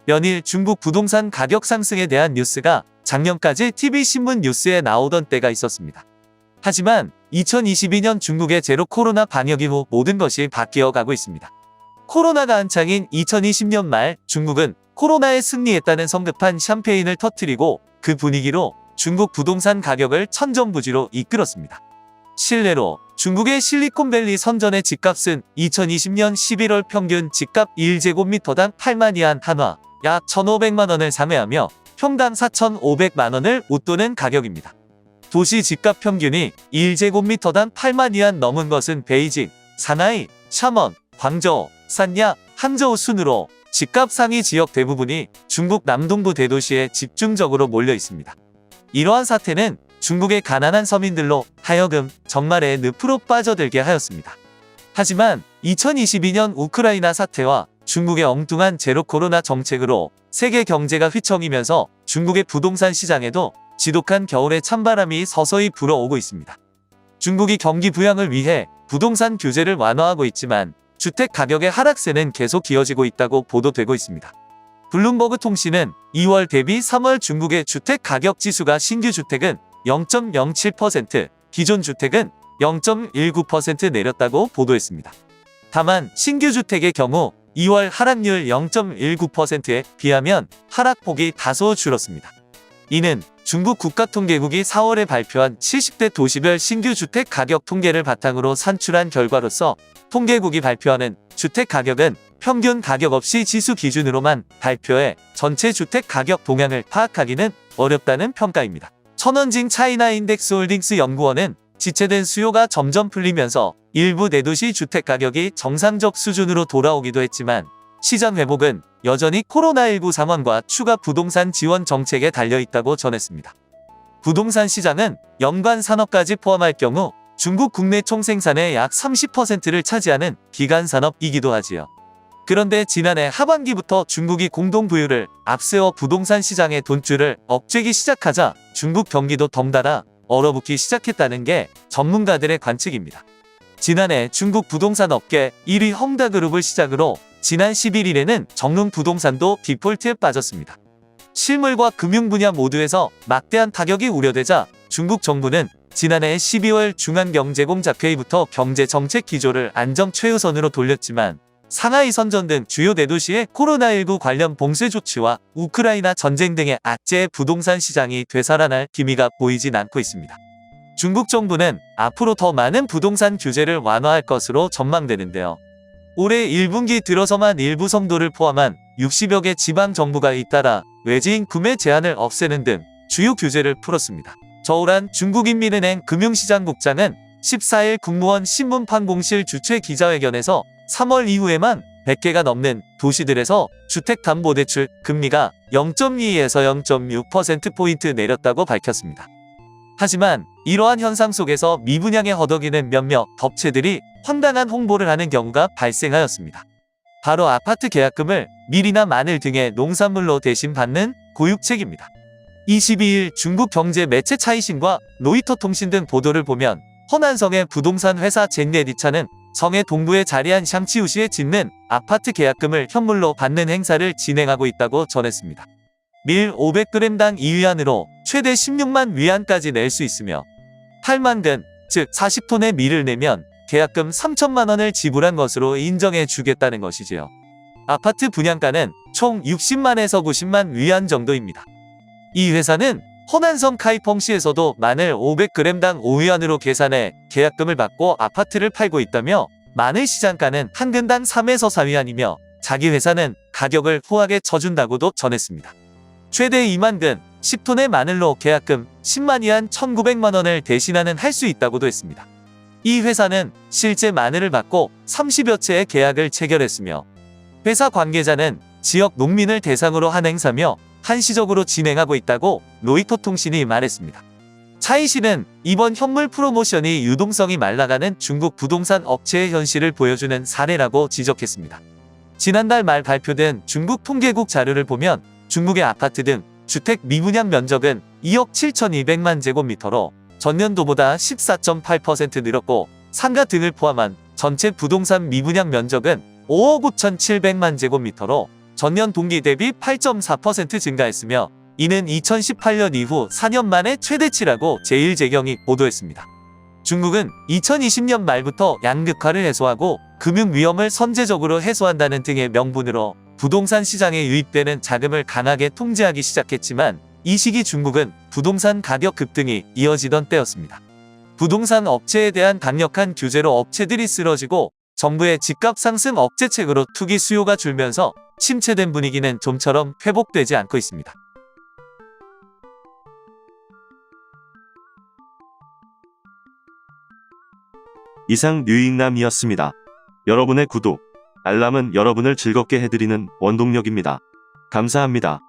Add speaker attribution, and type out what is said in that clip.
Speaker 1: 연일 중국 부동산 가격 상승에 대한 뉴스가 작년까지 TV신문 뉴스에 나오던 때가 있었습니다. 하지만 2022년 중국의 제로 코로나 방역 이후 모든 것이 바뀌어 가고 있습니다. 코로나가 한창인 2020년 말 중국은 코로나에 승리했다는 성급한 샴페인을 터뜨리고 그 분위기로 중국 부동산 가격을 천정부지로 이끌었습니다. 실례로 중국의 실리콘밸리 선전의 집값은 2020년 11월 평균 집값 1제곱미터당 8만 위안 한화, 약 1,500만 원을 상회하며 평당 4,500만 원을 웃도는 가격입니다. 도시 집값 평균이 1제곱미터당 8만 위안 넘은 것은 베이징, 사나이, 샤먼, 광저우, 산야, 항저우 순으로 집값 상위 지역 대부분이 중국 남동부 대도시에 집중적으로 몰려 있습니다. 이러한 사태는 중국의 가난한 서민들로 하여금 정말에 늪으로 빠져들게 하였습니다. 하지만 2022년 우크라이나 사태와 중국의 엉뚱한 제로 코로나 정책으로 세계 경제가 휘청이면서 중국의 부동산 시장에도 지독한 겨울의 찬바람이 서서히 불어오고 있습니다. 중국이 경기 부양을 위해 부동산 규제를 완화하고 있지만 주택 가격의 하락세는 계속 이어지고 있다고 보도되고 있습니다. 블룸버그 통신은 2월 대비 3월 중국의 주택 가격 지수가 신규 주택은 0.07%, 기존 주택은 0.19% 내렸다고 보도했습니다. 다만 신규 주택의 경우 2월 하락률 0.19%에 비하면 하락폭이 다소 줄었습니다. 이는 중국 국가통계국이 4월에 발표한 70대 도시별 신규 주택 가격 통계를 바탕으로 산출한 결과로서 통계국이 발표하는 주택 가격은 평균 가격 없이 지수 기준으로만 발표해 전체 주택 가격 동향을 파악하기는 어렵다는 평가입니다. 천원징 차이나 인덱스 홀딩스 연구원은 지체된 수요가 점점 풀리면서 일부 대도시 주택 가격이 정상적 수준으로 돌아오기도 했지만 시장 회복은 여전히 코로나19 상황과 추가 부동산 지원 정책에 달려있다고 전했습니다. 부동산 시장은 연관 산업까지 포함할 경우 중국 국내 총생산의 약 30%를 차지하는 기간 산업이기도 하지요. 그런데 지난해 하반기부터 중국이 공동부유를 앞세워 부동산 시장의 돈줄을 억제기 시작하자 중국 경기도 덩달아 얼어붙기 시작했다는 게 전문가들의 관측입니다. 지난해 중국 부동산 업계 1위 헝다그룹을 시작으로 지난 11일에는 정릉부동산도 디폴트에 빠졌습니다. 실물과 금융 분야 모두에서 막대한 타격이 우려되자 중국 정부는 지난해 12월 중앙경제공작회의부터 경제정책 기조를 안정 최우선으로 돌렸지만 상하이 선전 등 주요 대도시의 코로나19 관련 봉쇄 조치와 우크라이나 전쟁 등의 악재의 부동산 시장이 되살아날 기미가 보이진 않고 있습니다. 중국 정부는 앞으로 더 많은 부동산 규제를 완화할 것으로 전망되는데요. 올해 1분기 들어서만 일부 성도를 포함한 60여 개 지방정부가 잇따라 외지인 구매 제한을 없애는 등 주요 규제를 풀었습니다. 저우란 중국인민은행 금융시장국장은 14일 국무원 신문판공실 주최 기자회견에서 3월 이후에만 100개가 넘는 도시들에서 주택담보대출 금리가 0.22에서 0.6%포인트 내렸다고 밝혔습니다. 하지만 이러한 현상 속에서 미분양에 허덕이는 몇몇 업체들이 황당한 홍보를 하는 경우가 발생하였습니다. 바로 아파트 계약금을 밀이나 마늘 등의 농산물로 대신 받는 고육책입니다. 22일 중국 경제 매체 차이신과 로이터 통신 등 보도를 보면 허난성의 부동산 회사 젠네디차는 성의 동부에 자리한 샹치우시에 짓는 아파트 계약금을 현물로 받는 행사를 진행하고 있다고 전했습니다. 밀 500g당 2위안으로 최대 16만 위안까지 낼 수 있으며 8만 근, 즉 40톤의 밀을 내면 계약금 3천만 원을 지불한 것으로 인정해 주겠다는 것이지요. 아파트 분양가는 총 60만에서 90만 위안 정도입니다. 이 회사는 허난성 카이펑시에서도 마늘 500g당 5위안으로 계산해 계약금을 받고 아파트를 팔고 있다며 마늘 시장가는 한 근당 3에서 4위안이며 자기 회사는 가격을 후하게 쳐준다고도 전했습니다. 최대 2만 근, 10톤의 마늘로 계약금 10만 위안 1,900만 원을 대신하는 할 수 있다고도 했습니다. 이 회사는 실제 마늘을 받고 30여 채의 계약을 체결했으며 회사 관계자는 지역 농민을 대상으로 한 행사며 한시적으로 진행하고 있다고 로이터 통신이 말했습니다. 차이신은 이번 현물 프로모션이 유동성이 말라가는 중국 부동산 업체의 현실을 보여주는 사례라고 지적했습니다. 지난달 말 발표된 중국 통계국 자료를 보면 중국의 아파트 등 주택 미분양 면적은 2억 7,200만 제곱미터로 전년도보다 14.8% 늘었고 상가 등을 포함한 전체 부동산 미분양 면적은 5억 5,700만 제곱미터로 전년 동기 대비 8.4% 증가했으며 이는 2018년 이후 4년 만에 최대치라고 제1재경이 보도했습니다. 중국은 2020년 말부터 양극화를 해소하고 금융 위험을 선제적으로 해소한다는 등의 명분으로 부동산 시장에 유입되는 자금을 강하게 통제하기 시작했지만 이 시기 중국은 부동산 가격 급등이 이어지던 때였습니다. 부동산 업체에 대한 강력한 규제로 업체들이 쓰러지고 정부의 집값 상승 억제책으로 투기 수요가 줄면서 침체된 분위기는 좀처럼 회복되지 않고 있습니다.
Speaker 2: 이상 류익남이었습니다. 여러분의 구독, 알람은 여러분을 즐겁게 해드리는 원동력입니다. 감사합니다.